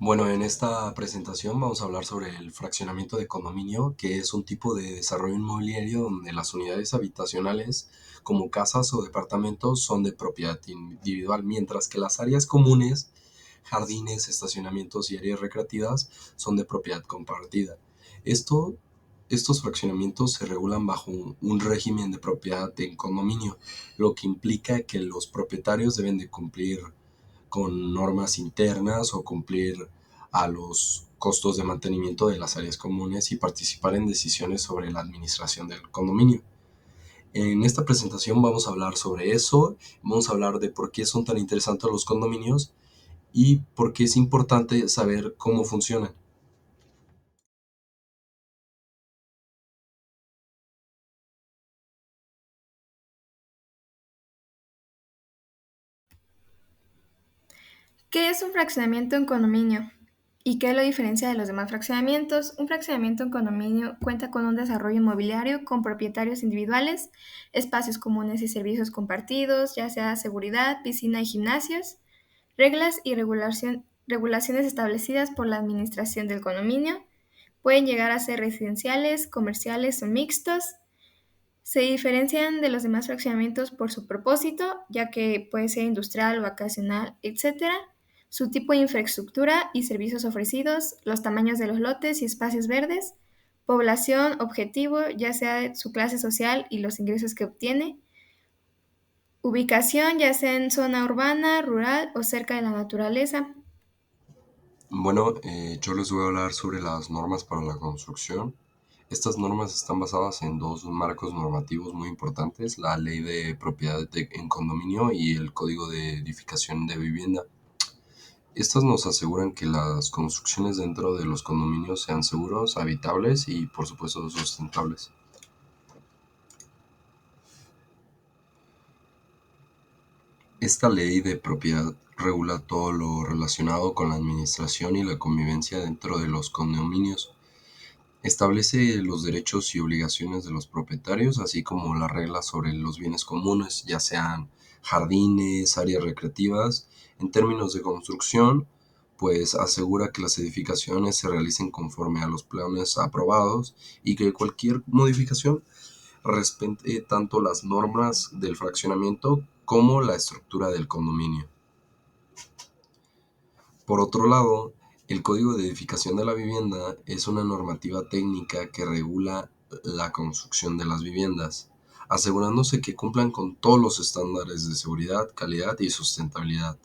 Bueno, en esta presentación vamos a hablar sobre el fraccionamiento de condominio, que es un tipo de desarrollo inmobiliario donde las unidades habitacionales, como casas o departamentos, son de propiedad individual, mientras que las áreas comunes, jardines, estacionamientos y áreas recreativas son de propiedad compartida. Esto, estos fraccionamientos se regulan bajo un régimen de propiedad en condominio, lo que implica que los propietarios deben de cumplir con normas internas o cumplir a los costos de mantenimiento de las áreas comunes y participar en decisiones sobre la administración del condominio. En esta presentación vamos a hablar sobre eso, vamos a hablar de por qué son tan interesantes los condominios y por qué es importante saber cómo funcionan. ¿Qué es un fraccionamiento en condominio? ¿Y qué lo diferencia de los demás fraccionamientos? Un fraccionamiento en condominio cuenta con un desarrollo inmobiliario con propietarios individuales, espacios comunes y servicios compartidos, ya sea seguridad, piscina y gimnasios, reglas y regulaciones establecidas por la administración del condominio. Pueden llegar a ser residenciales, comerciales o mixtos. Se diferencian de los demás fraccionamientos por su propósito, ya que puede ser industrial, vacacional, etcétera, su tipo de infraestructura y servicios ofrecidos, los tamaños de los lotes y espacios verdes, población objetivo, ya sea su clase social y los ingresos que obtiene, ubicación, ya sea en zona urbana, rural o cerca de la naturaleza. Bueno, yo les voy a hablar sobre las normas para la construcción. Estas normas están basadas en dos marcos normativos muy importantes, la Ley de Propiedad en Condominio y el Código de Edificación de Vivienda. Estas nos aseguran que las construcciones dentro de los condominios sean seguros, habitables y, por supuesto, sustentables. Esta ley de propiedad regula todo lo relacionado con la administración y la convivencia dentro de los condominios. Establece los derechos y obligaciones de los propietarios, así como las reglas sobre los bienes comunes, ya sean jardines, áreas recreativas. En términos de construcción, pues asegura que las edificaciones se realicen conforme a los planes aprobados y que cualquier modificación respete tanto las normas del fraccionamiento como la estructura del condominio. Por otro lado, el Código de Edificación de la Vivienda es una normativa técnica que regula la construcción de las viviendas, asegurándose que cumplan con todos los estándares de seguridad, calidad y sustentabilidad.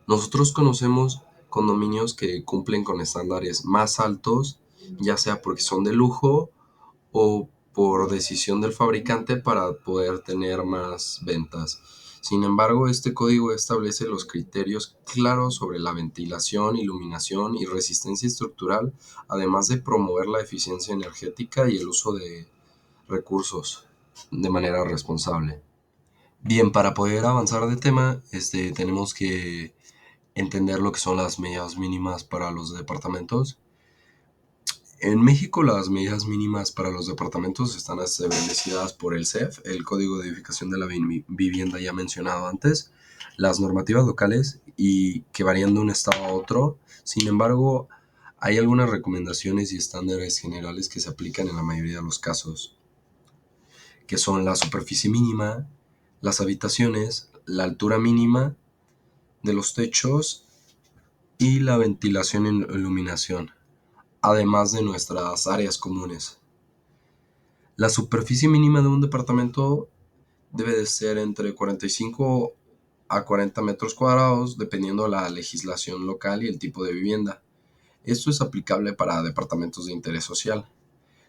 Nosotros conocemos condominios que cumplen con estándares más altos, ya sea porque son de lujo o por decisión del fabricante para poder tener más ventas. Sin embargo, este código establece los criterios claros sobre la ventilación, iluminación y resistencia estructural, además de promover la eficiencia energética y el uso de recursos de manera responsable. Bien, para poder avanzar de tema, tenemos que entender lo que son las medidas mínimas para los departamentos. En México, las medidas mínimas para los departamentos están establecidas por el CEF, el Código de Edificación de la Vivienda ya mencionado antes, las normativas locales y que varían de un estado a otro. Sin embargo, hay algunas recomendaciones y estándares generales que se aplican en la mayoría de los casos, que son la superficie mínima, las habitaciones, la altura mínima de los techos y la ventilación e iluminación, además de nuestras áreas comunes. La superficie mínima de un departamento debe de ser entre 45 a 40 metros cuadrados, dependiendo de la legislación local y el tipo de vivienda. Esto es aplicable para departamentos de interés social.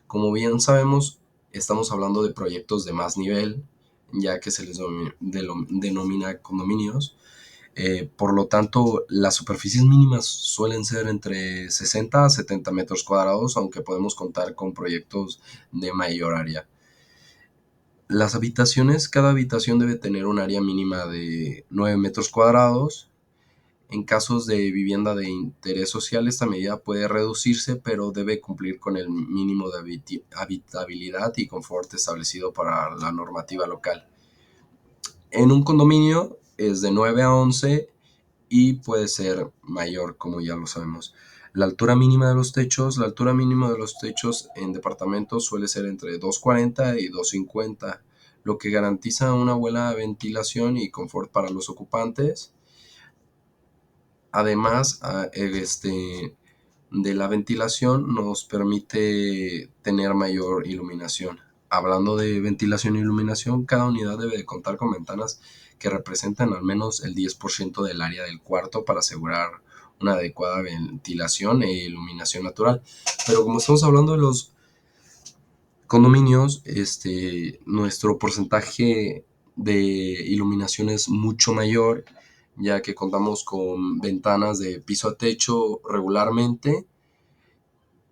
Como bien sabemos, estamos hablando de proyectos de más nivel, ya que se les denomina condominios. Por lo tanto, las superficies mínimas suelen ser entre 60 a 70 metros cuadrados, aunque podemos contar con proyectos de mayor área. Las habitaciones, cada habitación debe tener un área mínima de 9 metros cuadrados. En casos de vivienda de interés social, esta medida puede reducirse, pero debe cumplir con el mínimo de habitabilidad y confort establecido para la normativa local. En un condominio es de 9 a 11 y puede ser mayor, como ya lo sabemos. La altura mínima de los techos, en departamentos suele ser entre 2,40 y 2,50, lo que garantiza una buena ventilación y confort para los ocupantes. Además, de la ventilación nos permite tener mayor iluminación. Hablando de ventilación e iluminación, cada unidad debe de contar con ventanas que representan al menos el 10% del área del cuarto para asegurar una adecuada ventilación e iluminación natural. Pero como estamos hablando de los condominios, nuestro porcentaje de iluminación es mucho mayor, ya que contamos con ventanas de piso a techo regularmente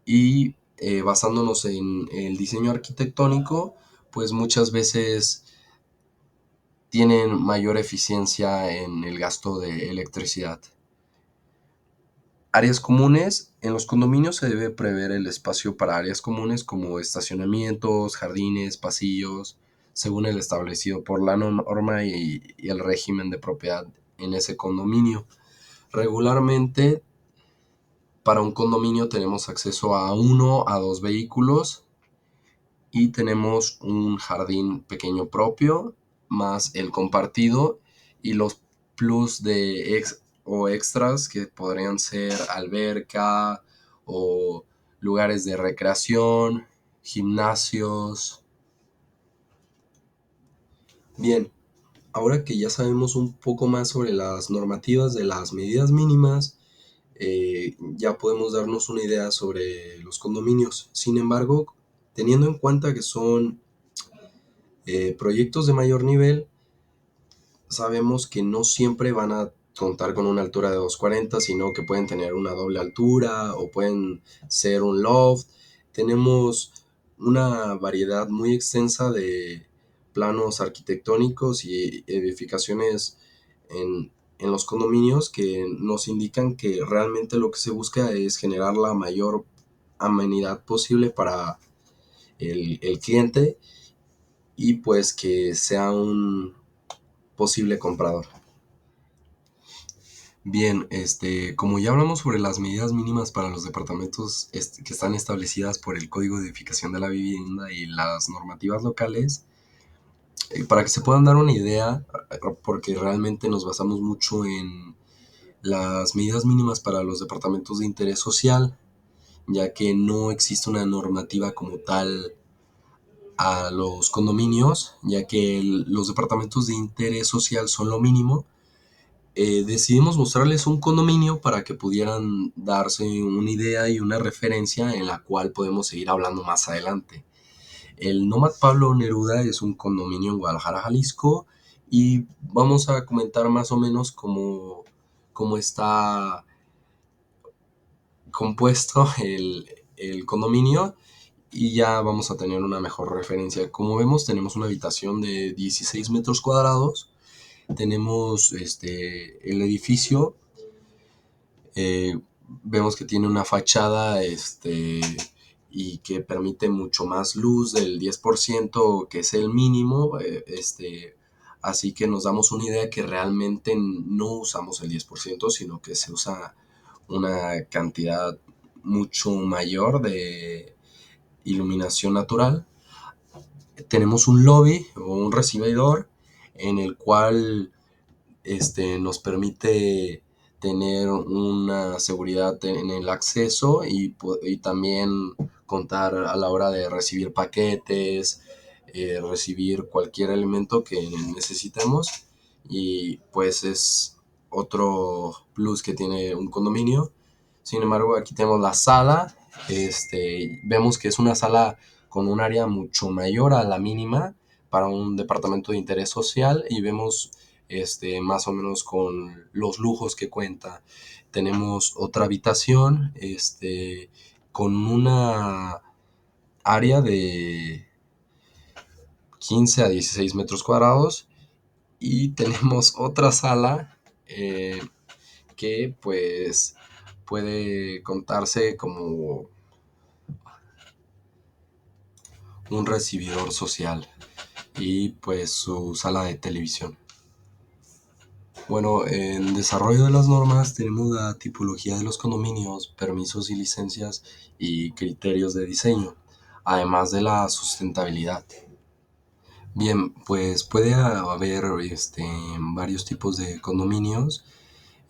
y basándonos en el diseño arquitectónico, pues muchas veces tienen mayor eficiencia en el gasto de electricidad. Áreas comunes. En los condominios se debe prever el espacio para áreas comunes como estacionamientos, jardines, pasillos, según el establecido por la norma y el régimen de propiedad en ese condominio. Regularmente, para un condominio tenemos acceso a 1 a 2 vehículos y tenemos un jardín pequeño propio, más el compartido y los plus de o extras que podrían ser alberca o lugares de recreación, gimnasios. Bien, ahora que ya sabemos un poco más sobre las normativas de las medidas mínimas, ya podemos darnos una idea sobre los condominios. Sin embargo, teniendo en cuenta que son proyectos de mayor nivel, sabemos que no siempre van a contar con una altura de 2,40, sino que pueden tener una doble altura o pueden ser un loft. Tenemos una variedad muy extensa de planos arquitectónicos y edificaciones en los condominios que nos indican que realmente lo que se busca es generar la mayor amenidad posible para el cliente y pues que sea un posible comprador. Bien, como ya hablamos sobre las medidas mínimas para los departamentos que están establecidas por el Código de Edificación de la Vivienda y las normativas locales, para que se puedan dar una idea, porque realmente nos basamos mucho en las medidas mínimas para los departamentos de interés social, ya que no existe una normativa como tal a los condominios, ya que los departamentos de interés social son lo mínimo. Decidimos mostrarles un condominio para que pudieran darse una idea y una referencia en la cual podemos seguir hablando más adelante. El Nomad Pablo Neruda es un condominio en Guadalajara, Jalisco, y vamos a comentar más o menos cómo está compuesto el condominio y ya vamos a tener una mejor referencia. Como vemos, tenemos una habitación de 16 metros cuadrados. Tenemos el edificio. Vemos que tiene una fachada y que permite mucho más luz del 10%, que es el mínimo. Así que nos damos una idea que realmente no usamos el 10%, sino que se usa una cantidad mucho mayor de iluminación natural. Tenemos un lobby o un recibidor en el cual nos permite tener una seguridad en el acceso y también contar a la hora de recibir paquetes, recibir cualquier elemento que necesitemos, y pues es otro plus que tiene un condominio. Sin embargo, aquí tenemos la sala. Vemos que es una sala con un área mucho mayor a la mínima para un departamento de interés social, y vemos más o menos con los lujos que cuenta. Tenemos otra habitación con una área de 15 a 16 metros cuadrados, y tenemos otra sala que pues puede contarse como un recibidor social y pues su sala de televisión. Bueno, en desarrollo de las normas tenemos la tipología de los condominios, permisos y licencias y criterios de diseño, además de la sustentabilidad. Bien, pues puede haber varios tipos de condominios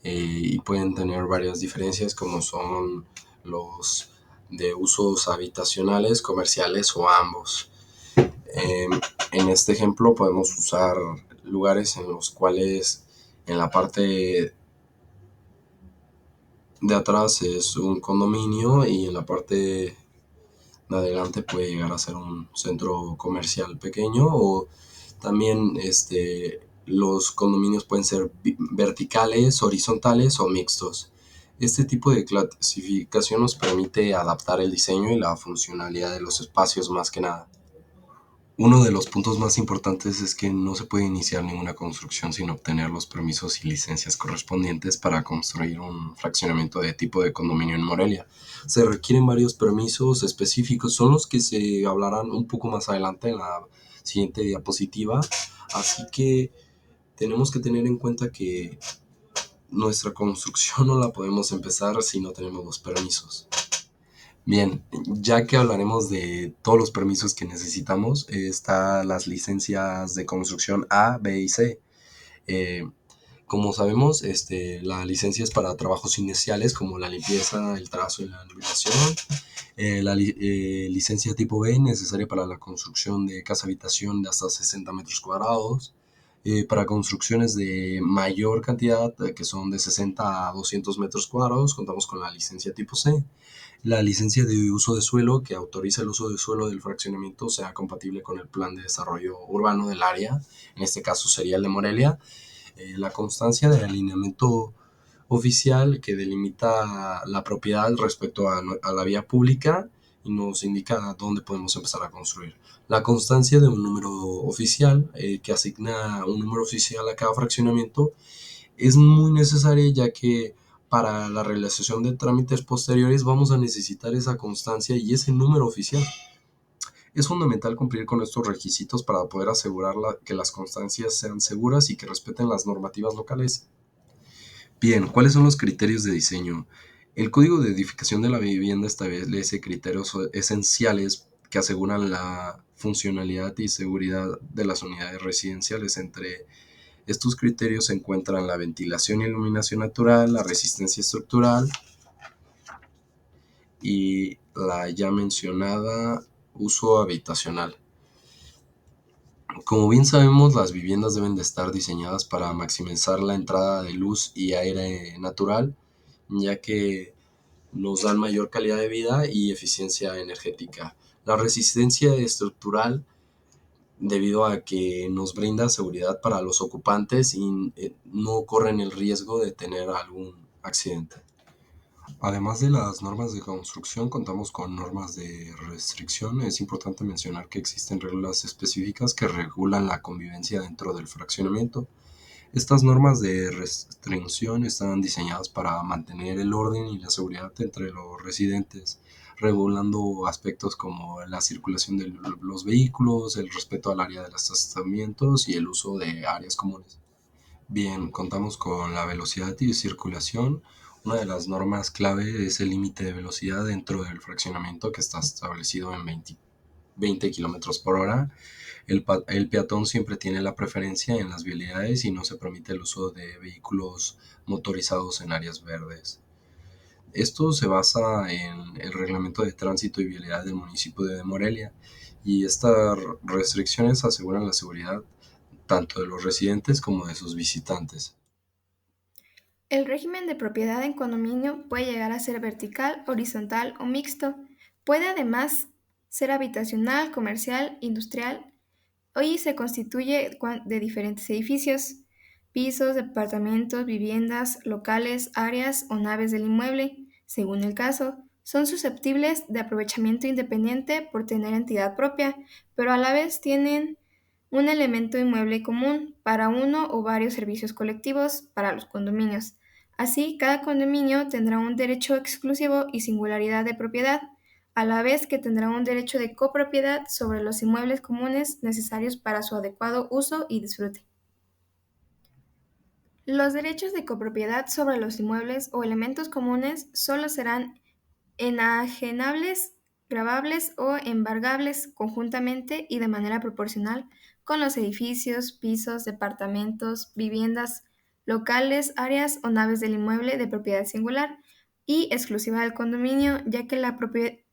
y pueden tener varias diferencias como son los de usos habitacionales, comerciales o ambos. Eh, en este ejemplo podemos usar lugares en los cuales en la parte de atrás es un condominio y en la parte de adelante puede llegar a ser un centro comercial pequeño o también los condominios pueden ser verticales, horizontales o mixtos. Este tipo de clasificación nos permite adaptar el diseño y la funcionalidad de los espacios más que nada. Uno de los puntos más importantes es que no se puede iniciar ninguna construcción sin obtener los permisos y licencias correspondientes para construir un fraccionamiento de tipo de condominio en Morelia. Se requieren varios permisos específicos, son los que se hablarán un poco más adelante en la siguiente diapositiva, así que tenemos que tener en cuenta que nuestra construcción no la podemos empezar si no tenemos los permisos. Bien, ya que hablaremos de todos los permisos que necesitamos, está las licencias de construcción A, B y C. Eh, como sabemos, la licencia es para trabajos iniciales como la limpieza, el trazo y la iluminación. Licencia tipo B necesaria para la construcción de casa habitación de hasta 60 metros cuadrados. Para construcciones de mayor cantidad, que son de 60 a 200 metros cuadrados, contamos con la licencia tipo C. La licencia de uso de suelo que autoriza el uso de suelo del fraccionamiento sea compatible con el plan de desarrollo urbano del área, en este caso sería el de Morelia. La constancia de alineamiento oficial que delimita la propiedad respecto a la vía pública y nos indica dónde podemos empezar a construir. La constancia de un número oficial que asigna un número oficial a cada fraccionamiento es muy necesaria ya que para la realización de trámites posteriores vamos a necesitar esa constancia y ese número oficial. Es fundamental cumplir con estos requisitos para poder asegurar que las constancias sean seguras y que respeten las normativas locales. Bien, ¿cuáles son los criterios de diseño? El Código de Edificación de la Vivienda establece criterios esenciales que aseguran la funcionalidad y seguridad de las unidades residenciales. Entre estos criterios se encuentran la ventilación y iluminación natural, la resistencia estructural y la ya mencionada uso habitacional. Como bien sabemos, las viviendas deben de estar diseñadas para maximizar la entrada de luz y aire natural, ya que nos dan mayor calidad de vida y eficiencia energética. La resistencia estructural, debido a que nos brinda seguridad para los ocupantes y no corren el riesgo de tener algún accidente. Además de las normas de construcción, contamos con normas de restricción. Es importante mencionar que existen reglas específicas que regulan la convivencia dentro del fraccionamiento. Estas normas de restricción están diseñadas para mantener el orden y la seguridad entre los residentes, regulando aspectos como la circulación de los vehículos, el respeto al área de los estacionamientos y el uso de áreas comunes. Bien, contamos con la velocidad y circulación. Una de las normas clave es el límite de velocidad dentro del fraccionamiento que está establecido en 20 kilómetros por hora. El peatón siempre tiene la preferencia en las vialidades y no se permite el uso de vehículos motorizados en áreas verdes. Esto se basa en el reglamento de tránsito y vialidad del municipio de Morelia y estas restricciones aseguran la seguridad tanto de los residentes como de sus visitantes. El régimen de propiedad en condominio puede llegar a ser vertical, horizontal o mixto. Puede además ser habitacional, comercial, industrial. Hoy se constituye de diferentes edificios, pisos, departamentos, viviendas, locales, áreas o naves del inmueble, según el caso. Son susceptibles de aprovechamiento independiente por tener entidad propia, pero a la vez tienen un elemento inmueble común para uno o varios servicios colectivos para los condominios. Así, cada condominio tendrá un derecho exclusivo y singularidad de propiedad, a la vez que tendrá un derecho de copropiedad sobre los inmuebles comunes necesarios para su adecuado uso y disfrute. Los derechos de copropiedad sobre los inmuebles o elementos comunes solo serán enajenables, grabables o embargables conjuntamente y de manera proporcional con los edificios, pisos, departamentos, viviendas, locales, áreas o naves del inmueble de propiedad singular y exclusiva del condominio, ya que la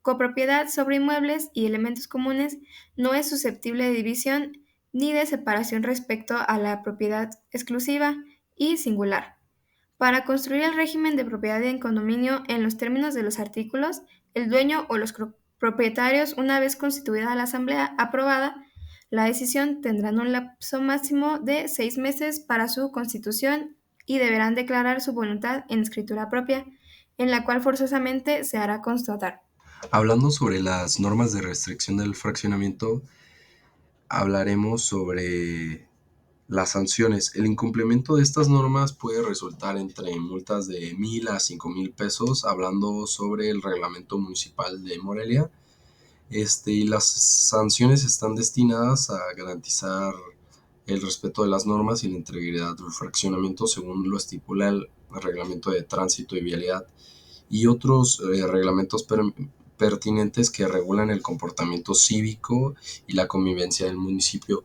copropiedad sobre inmuebles y elementos comunes no es susceptible de división ni de separación respecto a la propiedad exclusiva y singular. Para construir el régimen de propiedad en condominio en los términos de los artículos, el dueño o los propietarios, una vez constituida la asamblea aprobada, la decisión tendrán un lapso máximo de 6 meses para su constitución y deberán declarar su voluntad en escritura propia, en la cual forzosamente se hará constatar. Hablando sobre las normas de restricción del fraccionamiento, hablaremos sobre las sanciones. El incumplimiento de estas normas puede resultar entre multas de 1,000 a 5,000 pesos, hablando sobre el reglamento municipal de Morelia. Y las sanciones están destinadas a garantizar el respeto de las normas y la integridad del fraccionamiento según lo estipula el reglamento de tránsito y vialidad y otros reglamentos pertinentes que regulan el comportamiento cívico y la convivencia del municipio.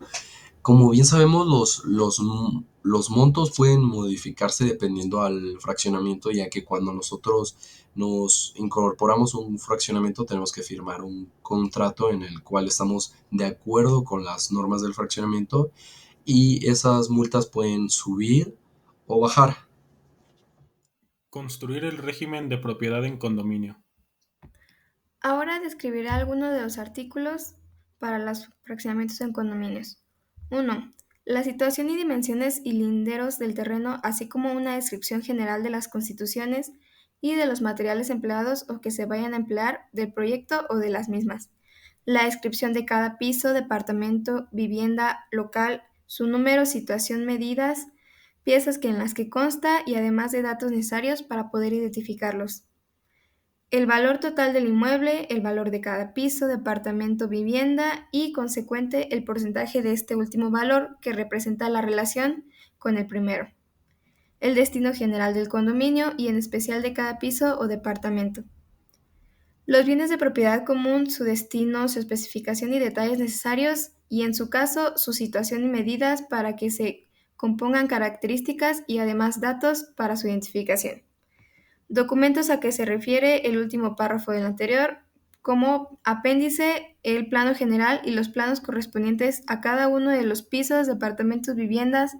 Como bien sabemos, los montos pueden modificarse dependiendo al fraccionamiento, ya que cuando nosotros nos incorporamos a un fraccionamiento tenemos que firmar un contrato en el cual estamos de acuerdo con las normas del fraccionamiento y esas multas pueden subir o bajar. Construir el régimen de propiedad en condominio. Ahora describiré algunos de los artículos para los fraccionamientos en condominios. 1. La situación y dimensiones y linderos del terreno, así como una descripción general de las constituciones y de los materiales empleados o que se vayan a emplear del proyecto o de las mismas. La descripción de cada piso, departamento, vivienda, local, su número, situación, medidas, piezas que en las que consta y además de datos necesarios para poder identificarlos. El valor total del inmueble, el valor de cada piso, departamento, vivienda y, consecuente, el porcentaje de este último valor que representa la relación con el primero. El destino general del condominio y en especial de cada piso o departamento. Los bienes de propiedad común, su destino, su especificación y detalles necesarios y, en su caso, su situación y medidas para que se compongan características y además datos para su identificación. Documentos a que se refiere el último párrafo del anterior, como apéndice, el plano general y los planos correspondientes a cada uno de los pisos, departamentos, viviendas,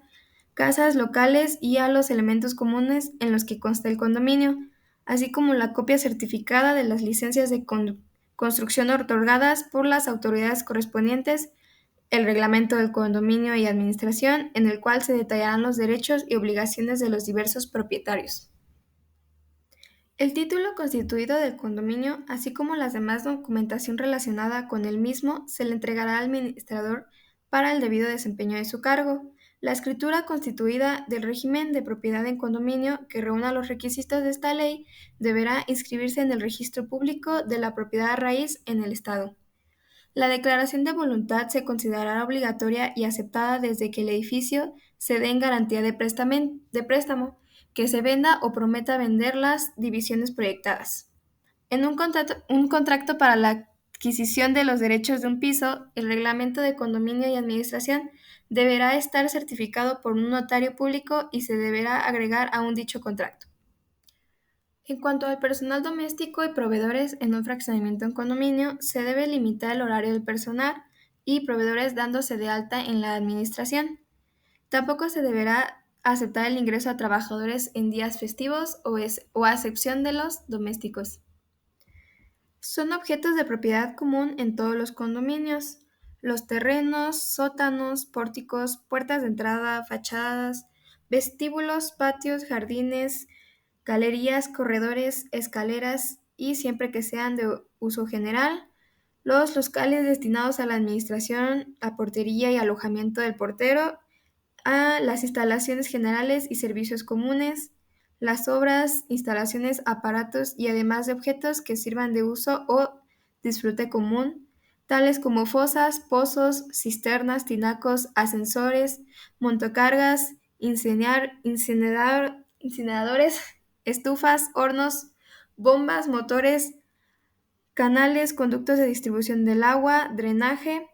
casas, locales y a los elementos comunes en los que consta el condominio, así como la copia certificada de las licencias de construcción otorgadas por las autoridades correspondientes, el reglamento del condominio y administración, en el cual se detallarán los derechos y obligaciones de los diversos propietarios. El título constituido del condominio, así como las demás documentación relacionada con el mismo, se le entregará al administrador para el debido desempeño de su cargo. La escritura constituida del régimen de propiedad en condominio, que reúna los requisitos de esta ley, deberá inscribirse en el registro público de la propiedad raíz en el Estado. La declaración de voluntad se considerará obligatoria y aceptada desde que el edificio se dé en garantía de préstamo, que se venda o prometa vender las divisiones proyectadas. En un contrato para la adquisición de los derechos de un piso, el reglamento de condominio y administración deberá estar certificado por un notario público y se deberá agregar a un dicho contrato. En cuanto al personal doméstico y proveedores en un fraccionamiento en condominio, se debe limitar el horario del personal y proveedores dándose de alta en la administración. Tampoco se deberá aceptar el ingreso a trabajadores en días festivos o a excepción de los domésticos. Son objetos de propiedad común en todos los condominios. Los terrenos, sótanos, pórticos, puertas de entrada, fachadas, vestíbulos, patios, jardines, galerías, corredores, escaleras y, siempre que sean de uso general, los locales destinados a la administración, a portería y alojamiento del portero, a las instalaciones generales y servicios comunes, las obras, instalaciones, aparatos y además de objetos que sirvan de uso o disfrute común, tales como fosas, pozos, cisternas, tinacos, ascensores, montacargas, incineradores, estufas, hornos, bombas, motores, canales, conductos de distribución del agua, drenaje,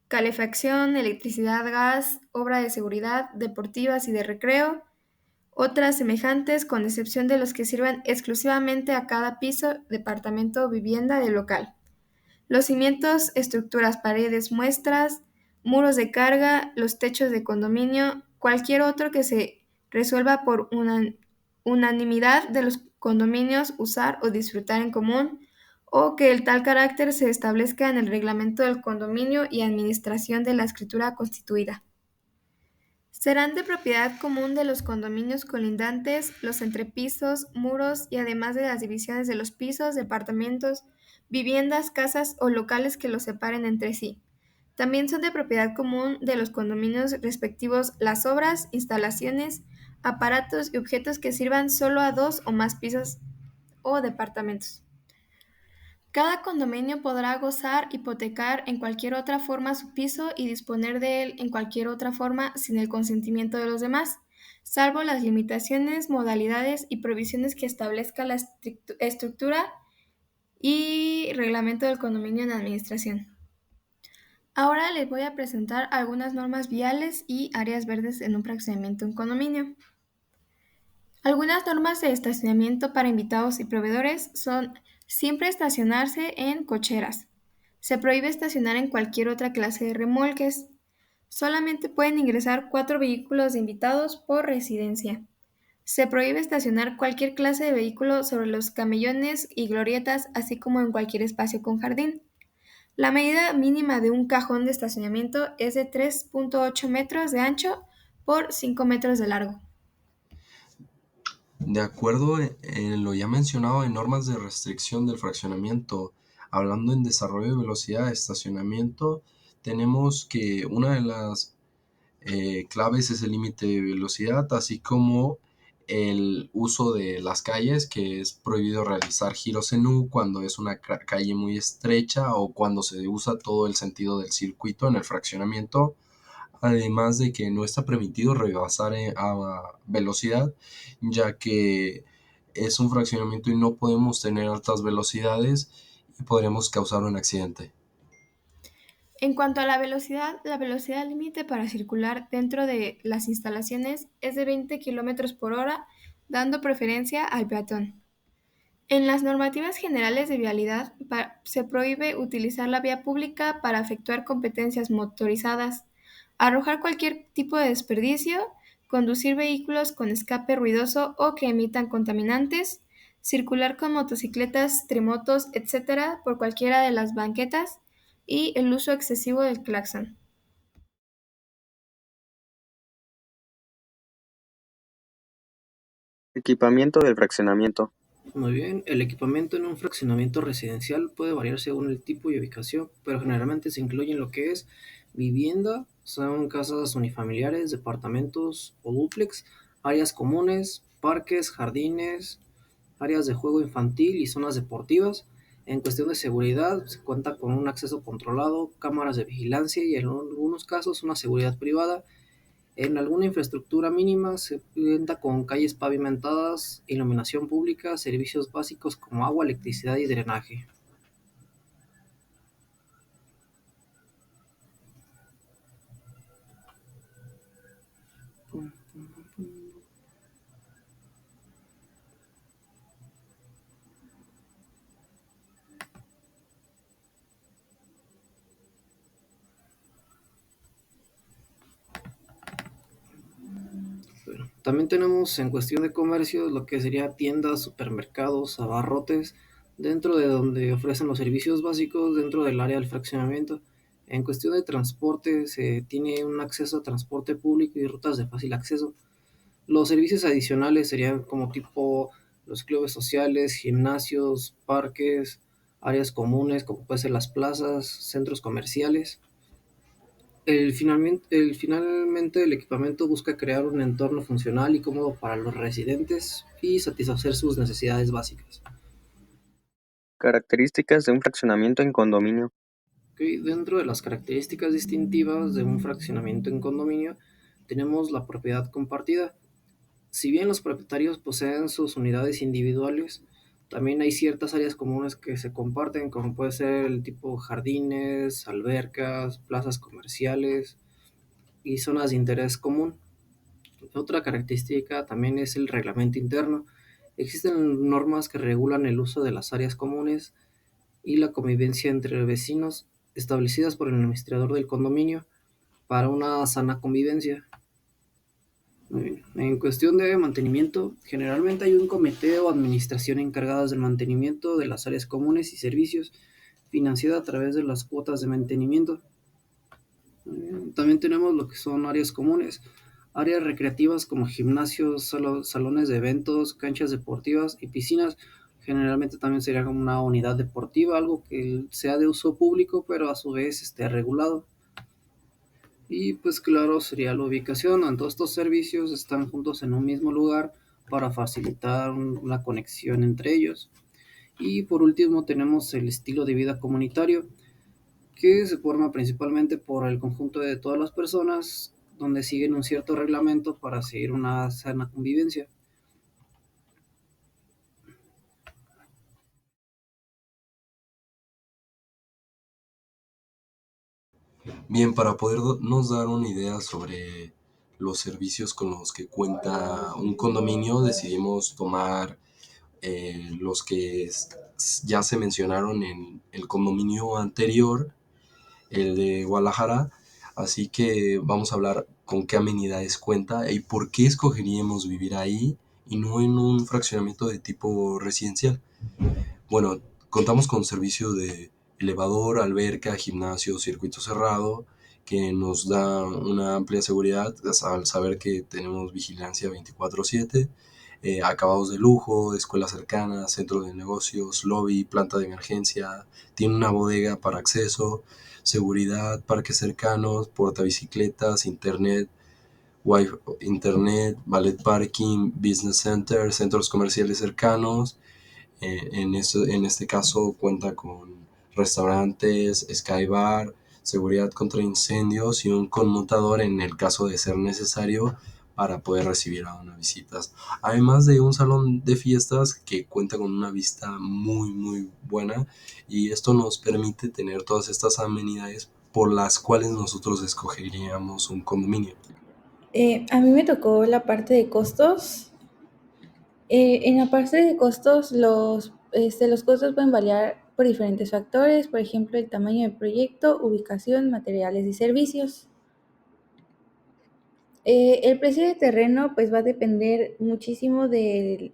calefacción, electricidad, gas, obra de seguridad, deportivas y de recreo, otras semejantes, con excepción de los que sirven exclusivamente a cada piso, departamento o vivienda del local. Los cimientos, estructuras, paredes, muestras, muros de carga, los techos de condominio, cualquier otro que se resuelva por unanimidad de los condominios usar o disfrutar en común, o que el tal carácter se establezca en el reglamento del condominio y administración de la escritura constituida. Serán de propiedad común de los condominios colindantes, los entrepisos, muros y además de las divisiones de los pisos, departamentos, viviendas, casas o locales que los separen entre sí. También son de propiedad común de los condominios respectivos las obras, instalaciones, aparatos y objetos que sirvan solo a dos o más pisos o departamentos. Cada condominio podrá gozar, hipotecar en cualquier otra forma su piso y disponer de él en cualquier otra forma sin el consentimiento de los demás, salvo las limitaciones, modalidades y provisiones que establezca la estructura y reglamento del condominio en administración. Ahora les voy a presentar algunas normas viales y áreas verdes en un fraccionamiento en condominio. Algunas normas de estacionamiento para invitados y proveedores son siempre estacionarse en cocheras. Se prohíbe estacionar en cualquier otra clase de remolques. Solamente pueden ingresar 4 vehículos de invitados por residencia. Se prohíbe estacionar cualquier clase de vehículo sobre los camellones y glorietas, así como en cualquier espacio con jardín. La medida mínima de un cajón de estacionamiento es de 3.8 metros de ancho por 5 metros de largo. De acuerdo en lo ya mencionado en normas de restricción del fraccionamiento, hablando en desarrollo de velocidad de estacionamiento, tenemos que una de las claves es el límite de velocidad, así como el uso de las calles, que es prohibido realizar giros en U cuando es una calle muy estrecha o cuando se usa todo el sentido del circuito en el fraccionamiento. Además de que no está permitido rebasar a velocidad, ya que es un fraccionamiento y no podemos tener altas velocidades y podríamos causar un accidente. En cuanto a la velocidad límite para circular dentro de las instalaciones es de 20 km por hora, dando preferencia al peatón. En las normativas generales de vialidad se prohíbe utilizar la vía pública para efectuar competencias motorizadas, arrojar cualquier tipo de desperdicio, conducir vehículos con escape ruidoso o que emitan contaminantes, circular con motocicletas, trimotos, etc. por cualquiera de las banquetas y el uso excesivo del claxon. Equipamiento del fraccionamiento. Muy bien, el equipamiento en un fraccionamiento residencial puede variar según el tipo y ubicación, pero generalmente se incluyen lo que es vivienda, son casas unifamiliares, departamentos o dúplex, áreas comunes, parques, jardines, áreas de juego infantil y zonas deportivas. En cuestión de seguridad, se cuenta con un acceso controlado, cámaras de vigilancia y en algunos casos una seguridad privada. En alguna infraestructura mínima se cuenta con calles pavimentadas, iluminación pública, servicios básicos como agua, electricidad y drenaje. Bueno, también tenemos en cuestión de comercio lo que sería tiendas, supermercados, abarrotes, dentro de donde ofrecen los servicios básicos dentro del área del fraccionamiento. En cuestión de transporte, se tiene un acceso a transporte público y rutas de fácil acceso. Los servicios adicionales serían como tipo los clubes sociales, gimnasios, parques, áreas comunes, como pueden ser las plazas, centros comerciales. Finalmente, el equipamiento busca crear un entorno funcional y cómodo para los residentes y satisfacer sus necesidades básicas. Características de un fraccionamiento en condominio. Ok, dentro de las características distintivas de un fraccionamiento en condominio, tenemos la propiedad compartida. Si bien los propietarios poseen sus unidades individuales, también hay ciertas áreas comunes que se comparten, como puede ser el tipo jardines, albercas, plazas comerciales y zonas de interés común. Otra característica también es el reglamento interno. Existen normas que regulan el uso de las áreas comunes y la convivencia entre vecinos, establecidas por el administrador del condominio para una sana convivencia. Muy bien. En cuestión de mantenimiento, generalmente hay un comité o administración encargadas del mantenimiento de las áreas comunes y servicios, financiada a través de las cuotas de mantenimiento. También tenemos lo que son áreas comunes, áreas recreativas como gimnasios, salones de eventos, canchas deportivas y piscinas. Generalmente también sería como una unidad deportiva, algo que sea de uso público, pero a su vez esté regulado. Y pues claro, sería la ubicación, donde todos estos servicios están juntos en un mismo lugar para facilitar una conexión entre ellos. Y por último tenemos el estilo de vida comunitario, que se forma principalmente por el conjunto de todas las personas, donde siguen un cierto reglamento para seguir una sana convivencia. Bien, para podernos dar una idea sobre los servicios con los que cuenta un condominio, decidimos tomar los que ya se mencionaron en el condominio anterior, el de Guadalajara. Así que vamos a hablar con qué amenidades cuenta y por qué escogeríamos vivir ahí y no en un fraccionamiento de tipo residencial. Bueno, contamos con servicio de elevador, alberca, gimnasio, circuito cerrado, que nos da una amplia seguridad al saber que tenemos vigilancia 24/7, acabados de lujo, escuelas cercanas, centro de negocios, lobby, planta de emergencia, tiene una bodega para acceso, seguridad, parques cercanos, portabicicletas, internet, internet, ballet parking, business center, centros comerciales cercanos. En este caso cuenta con restaurantes, Sky Bar, seguridad contra incendios y un conmutador en el caso de ser necesario para poder recibir a una visita. Además de un salón de fiestas que cuenta con una vista muy buena, y esto nos permite tener todas estas amenidades por las cuales nosotros escogeríamos un condominio. A mí me tocó la parte de costos. En la parte de costos, los costos pueden variar por diferentes factores, por ejemplo, el tamaño del proyecto, ubicación, materiales y servicios. El precio de terreno pues va a depender muchísimo del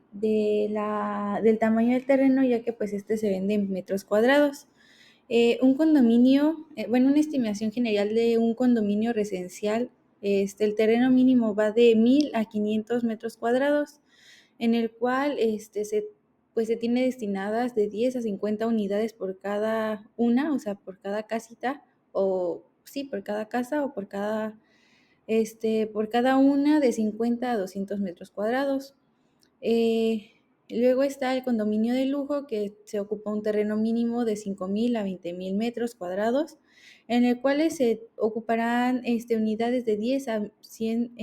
tamaño del terreno, ya que pues este se vende en metros cuadrados. Un condominio, una estimación general de un condominio residencial, el terreno mínimo va de 1,000 a 500 metros cuadrados, en el cual se tiene destinadas de 10 a 50 unidades por cada una, o sea, por cada casita, o sí, por cada casa o por cada una de 50 a 200 metros cuadrados. Luego está el condominio de lujo, que se ocupa un terreno mínimo de 5,000 a 20,000 metros cuadrados, en el cual se ocuparán unidades de 10 a 100,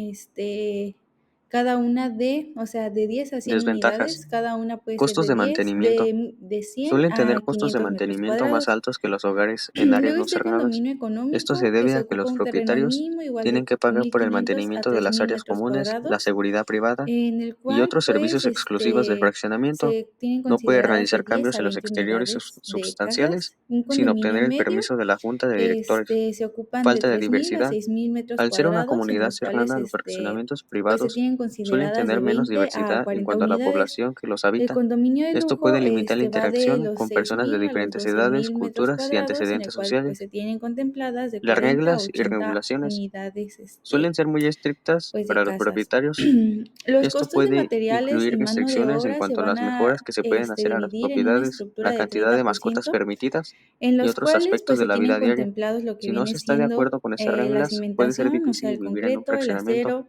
cada una o sea, de 10 a 100 Desventajas. unidades, cada una puede ser Costos de de 10, mantenimiento. de 100 Suelen a tener costos de 500 metros mantenimiento más cuadrados. altos que los hogares en áreas Luego no está el cerradas. condominio Esto se económico, que debe se a que ocupa los un terreno propietarios mínimo igual tienen de que pagar por el 1,500 a mantenimiento de las 3,000 áreas metros comunes, la cuadrados, seguridad privada en el y cual otros servicios exclusivos del fraccionamiento. se tienen No puede consideradas de realizar 10 cambios a en los 20 exteriores unidades de sustanciales casas. Un sin obtener condominio el medio, permiso de la Junta de Directores. se ocupan de Falta de 3,000 a diversidad. 6,000 metros Al ser una cuadrados, en comunidad los cuales cerrada, los fraccionamientos pues se privados tienen suelen consideradas de tener menos 20 a diversidad en 40 cuanto a la unidades. población que los El habita. condominio de Esto lujo puede limitar la va de interacción los con personas de 6,000 a los diferentes edades, 12,000 metros culturas y cuadrados, en el antecedentes cual pues sociales. se tienen contempladas de Las 40 a reglas y 80 regulaciones unidades suelen ser muy estrictas pues de para los casas. propietarios. Los Esto costos de puede materiales incluir y mano de restricciones en obra se cuanto a van las a mejoras que se pueden hacer a las dividir en una propiedades, estructura la de cantidad de mascotas 30%, permitidas en y los otros cuales aspectos pues de se la tienen vida diaria. contemplados lo que Si no viene se está de siendo acuerdo con esas la reglas, puede ser cimentación, o sea, difícil el vivir en un concreto, el fraccionamiento. acero,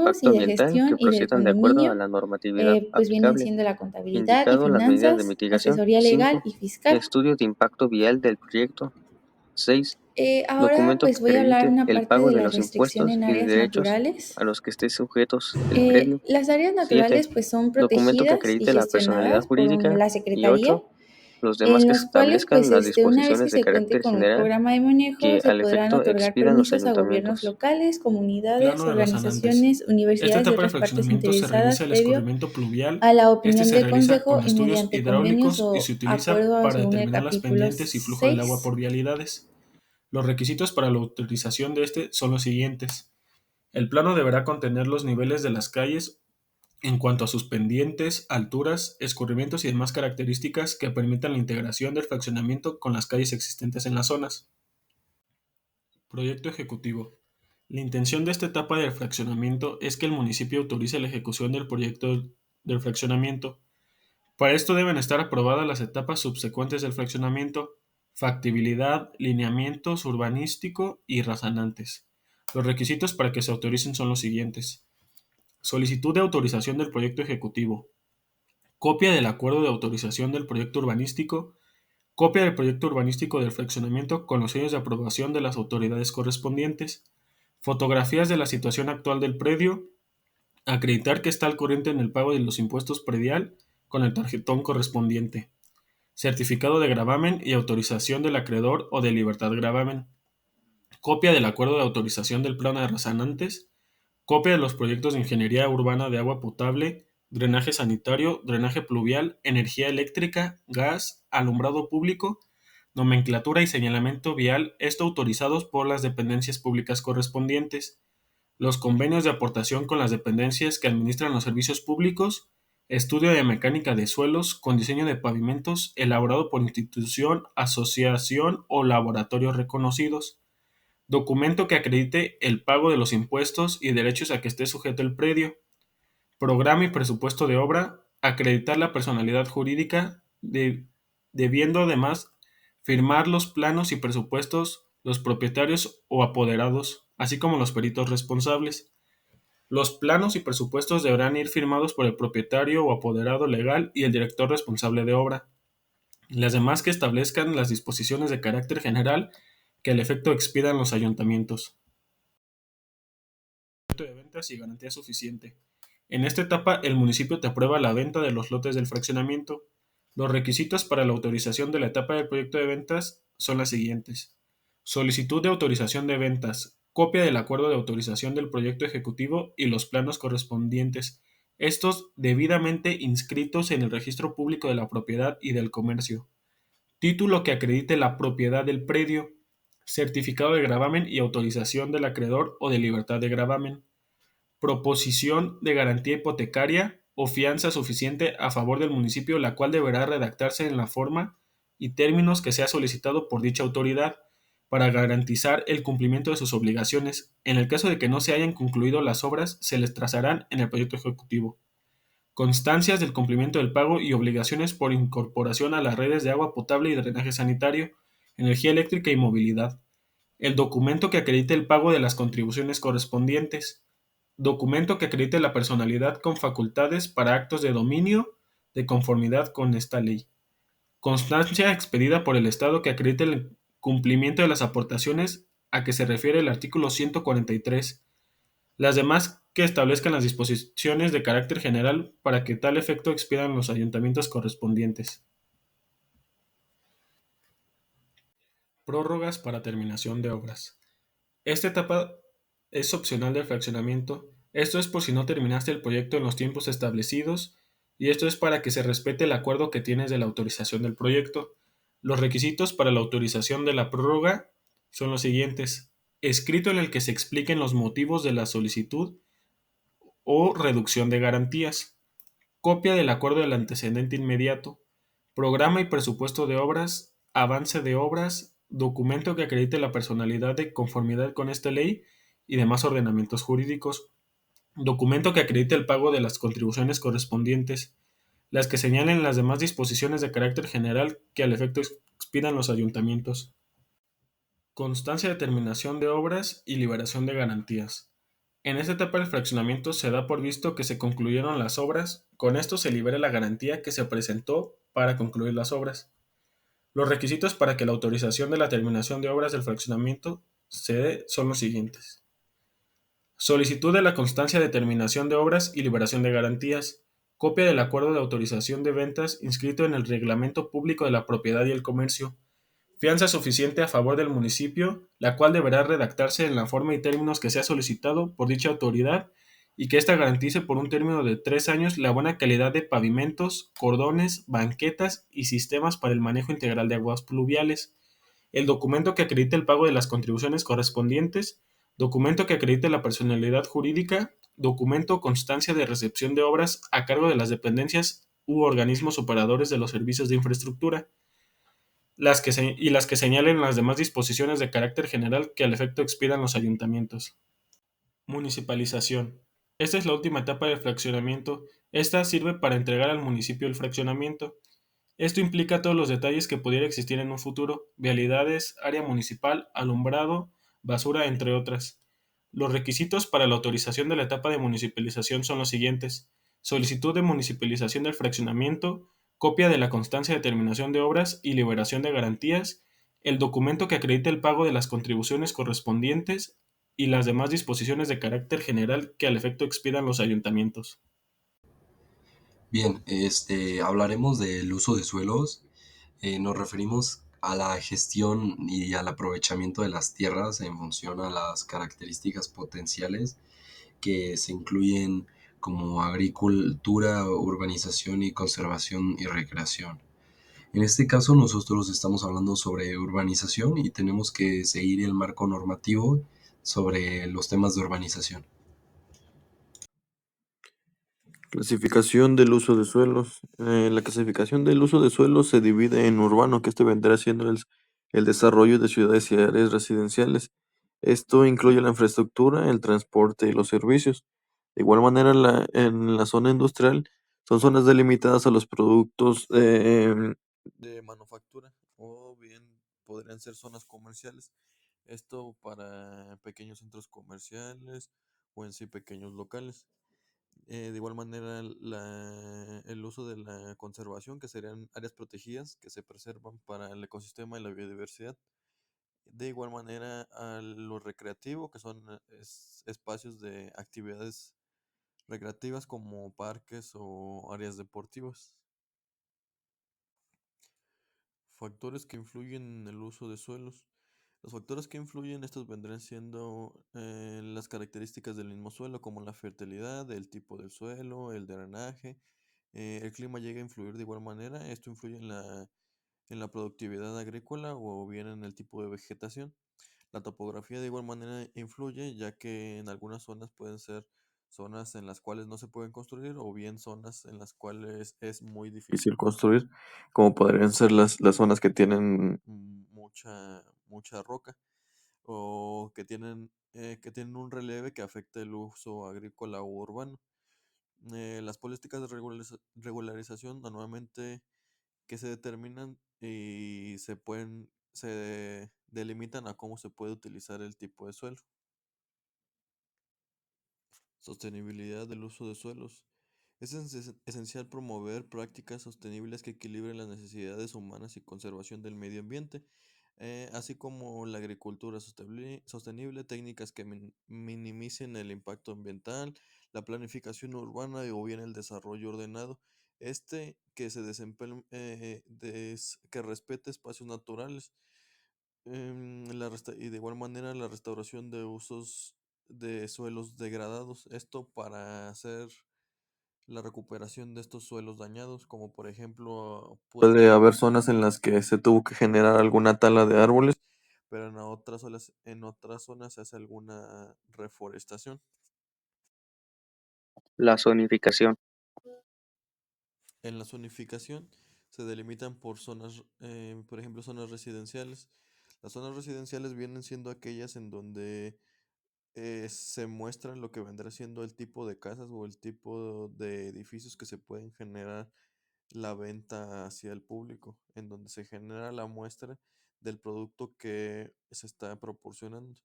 impacto y de ambiental que gestión y del procedan de acuerdo a condominio, la normatividad pues vienen aplicable, siendo la contabilidad y indicado las medidas de finanzas, mitigación. asesoría legal 5. y fiscal. Estudio de impacto vial del proyecto. 6. Ahora Documento que pues voy a hablar acredite una el parte pago de de la los restricción impuestos en y de áreas derechos naturales. a los que esté sujetos el predio. Las áreas 7. naturales pues son Documento que protegidas y acredite la personalidad gestionadas por jurídica. la Y Secretaría 8. Los demás en que los cuales, establezcan las una vez que disposiciones de se cuente carácter con un general programa de manejo, que se al podrán efecto otorgar expidan los permisos a gobiernos ayuntamientos. locales, comunidades, Plano de Razanantes. organizaciones, Esta universidades y etapa de otras partes fraccionamiento se interesadas revisa el previo escurrimiento pluvial. a la Este opinión se del realiza Consejo con y estudios mediante convenios hidráulicos y se o utiliza acuerdo para según el determinar las capítulo pendientes y flujo del agua 6. por vialidades. Los requisitos para la utilización de este son los siguientes. El plano deberá contener los niveles de las calles en cuanto a sus pendientes, alturas, escurrimientos y demás características que permitan la integración del fraccionamiento con las calles existentes en las zonas. Proyecto ejecutivo. La intención de esta etapa del fraccionamiento es que el municipio autorice la ejecución del proyecto del fraccionamiento. Para esto deben estar aprobadas las etapas subsecuentes del fraccionamiento: factibilidad, lineamientos urbanístico y razonantes. Los requisitos para que se autoricen son los siguientes: solicitud de autorización del proyecto ejecutivo, copia del acuerdo de autorización del proyecto urbanístico, copia del proyecto urbanístico del fraccionamiento con los sellos de aprobación de las autoridades correspondientes, fotografías de la situación actual del predio, acreditar que está al corriente en el pago de los impuestos predial con el tarjetón correspondiente, certificado de gravamen y autorización del acreedor o de libertad gravamen, copia del acuerdo de autorización del plano de razonantes, copia de los proyectos de ingeniería urbana de agua potable, drenaje sanitario, drenaje pluvial, energía eléctrica, gas, alumbrado público, nomenclatura y señalamiento vial, esto autorizados por las dependencias públicas correspondientes, los convenios de aportación con las dependencias que administran los servicios públicos, estudio de mecánica de suelos con diseño de pavimentos elaborado por institución, asociación o laboratorios reconocidos, documento que acredite el pago de los impuestos y derechos a que esté sujeto el predio, programa y presupuesto de obra, acreditar la personalidad jurídica, debiendo además firmar los planos y presupuestos los propietarios o apoderados, así como los peritos responsables. Los planos y presupuestos deberán ir firmados por el propietario o apoderado legal y el director responsable de obra. Las demás que establezcan las disposiciones de carácter general que al efecto expidan los ayuntamientos. De ventas y garantía suficiente. En esta etapa, el municipio te aprueba la venta de los lotes del fraccionamiento. Los requisitos para la autorización de la etapa del proyecto de ventas son las siguientes: solicitud de autorización de ventas, copia del acuerdo de autorización del proyecto ejecutivo y los planos correspondientes, estos debidamente inscritos en el registro público de la propiedad y del comercio, título que acredite la propiedad del predio, certificado de gravamen y autorización del acreedor o de libertad de gravamen, proposición de garantía hipotecaria o fianza suficiente a favor del municipio, la cual deberá redactarse en la forma y términos que sea solicitado por dicha autoridad para garantizar el cumplimiento de sus obligaciones. En el caso de que no se hayan concluido las obras, se les trazarán en el proyecto ejecutivo. Constancias del cumplimiento del pago y obligaciones por incorporación a las redes de agua potable y drenaje sanitario, energía eléctrica y movilidad. El documento que acredite el pago de las contribuciones correspondientes. Documento que acredite la personalidad con facultades para actos de dominio de conformidad con esta ley. Constancia expedida por el Estado que acredite el cumplimiento de las aportaciones a que se refiere el artículo 143. Las demás que establezcan las disposiciones de carácter general para que tal efecto expidan los ayuntamientos correspondientes. Prórrogas para terminación de obras. Esta etapa es opcional del fraccionamiento. Esto es por si no terminaste el proyecto en los tiempos establecidos, y esto es para que se respete el acuerdo que tienes de la autorización del proyecto. Los requisitos para la autorización de la prórroga son los siguientes: escrito en el que se expliquen los motivos de la solicitud o reducción de garantías, copia del acuerdo del antecedente inmediato, programa y presupuesto de obras, avance de obras, documento que acredite la personalidad de conformidad con esta ley y demás ordenamientos jurídicos, documento que acredite el pago de las contribuciones correspondientes, las que señalen las demás disposiciones de carácter general que al efecto expidan los ayuntamientos. Constancia de terminación de obras y liberación de garantías. En esta etapa del fraccionamiento se da por visto que se concluyeron las obras. Con esto se libera la garantía que se presentó para concluir las obras. Los requisitos para que la autorización de la terminación de obras del fraccionamiento se dé son los siguientes: solicitud de la constancia de terminación de obras y liberación de garantías, copia del acuerdo de autorización de ventas inscrito en el Reglamento Público de la Propiedad y el Comercio, fianza suficiente a favor del municipio, la cual deberá redactarse en la forma y términos que sea solicitado por dicha autoridad y que ésta garantice por un término de 3 años la buena calidad de pavimentos, cordones, banquetas y sistemas para el manejo integral de aguas pluviales. El documento que acredite el pago de las contribuciones correspondientes, documento que acredite la personalidad jurídica, documento o constancia de recepción de obras a cargo de las dependencias u organismos operadores de los servicios de infraestructura, las que señalen las demás disposiciones de carácter general que al efecto expidan los ayuntamientos. Municipalización. Esta es la última etapa del fraccionamiento. Esta sirve para entregar al municipio el fraccionamiento. Esto implica todos los detalles que pudiera existir en un futuro: vialidades, área municipal, alumbrado, basura, entre otras. Los requisitos para la autorización de la etapa de municipalización son los siguientes: solicitud de municipalización del fraccionamiento, copia de la constancia de terminación de obras y liberación de garantías, el documento que acredite el pago de las contribuciones correspondientes y las demás disposiciones de carácter general que al efecto expidan los ayuntamientos. Bien, hablaremos del uso de suelos. Nos referimos a la gestión y al aprovechamiento de las tierras en función a las características potenciales que se incluyen como agricultura, urbanización y conservación y recreación. En este caso nosotros estamos hablando sobre urbanización y tenemos que seguir el marco normativo sobre los temas de urbanización. Clasificación del uso de suelos. La clasificación del uso de suelos se divide en urbano, que este vendrá siendo el desarrollo de ciudades y áreas residenciales. Esto incluye la infraestructura, el transporte y los servicios. De igual manera, en la zona industrial son zonas delimitadas a los productos de manufactura o bien podrían ser zonas comerciales. Esto para pequeños centros comerciales o en sí pequeños locales. De igual manera, el uso de la conservación, que serían áreas protegidas que se preservan para el ecosistema y la biodiversidad. De igual manera, a lo recreativo, que son espacios de actividades recreativas como parques o áreas deportivas. Factores que influyen en el uso de suelos. Los factores que influyen, estos vendrán siendo las características del mismo suelo, como la fertilidad, el tipo del suelo, el drenaje. El clima llega a influir de igual manera. Esto influye en la productividad agrícola o bien en el tipo de vegetación. La topografía de igual manera influye, ya que en algunas zonas pueden ser zonas en las cuales no se pueden construir o bien zonas en las cuales es muy difícil construir, como podrían ser las zonas que tienen mucha roca o que tienen un relieve que afecta el uso agrícola o urbano. Las políticas de regularización normalmente que se determinan y se delimitan a cómo se puede utilizar el tipo de suelo. Sostenibilidad del uso de suelos. Es esencial promover prácticas sostenibles que equilibren las necesidades humanas y conservación del medio ambiente, así como la agricultura sostenible, técnicas que minimicen el impacto ambiental, la planificación urbana o bien el desarrollo ordenado. Que se desempeñe, que respete espacios naturales. Y de igual manera la restauración de usos de suelos degradados. Esto para hacer la recuperación de estos suelos dañados, como por ejemplo puede haber zonas en las que se tuvo que generar alguna tala de árboles, pero en otras zonas se hace alguna reforestación. La zonificación. En la zonificación se delimitan por zonas, por ejemplo, zonas residenciales. Las zonas residenciales vienen siendo aquellas en donde se muestra lo que vendrá siendo el tipo de casas o el tipo de edificios que se pueden generar la venta hacia el público, en donde se genera la muestra del producto que se está proporcionando.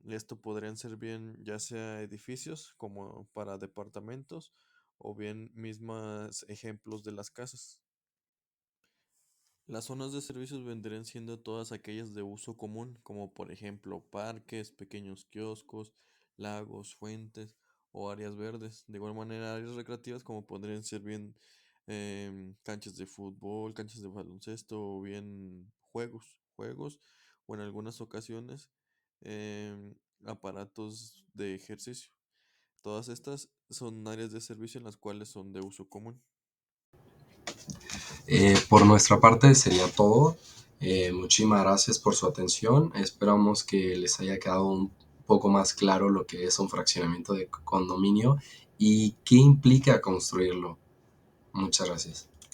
Esto podrían ser bien ya sea edificios como para departamentos o bien mismas ejemplos de las casas. Las zonas de servicios vendrían siendo todas aquellas de uso común, como por ejemplo parques, pequeños kioscos, lagos, fuentes o áreas verdes. De igual manera, áreas recreativas como podrían ser bien canchas de fútbol, canchas de baloncesto o bien juegos o en algunas ocasiones aparatos de ejercicio. Todas estas son áreas de servicio en las cuales son de uso común. Por nuestra parte sería todo. Muchísimas gracias por su atención. Esperamos que les haya quedado un poco más claro lo que es un fraccionamiento de condominio y qué implica construirlo. Muchas gracias.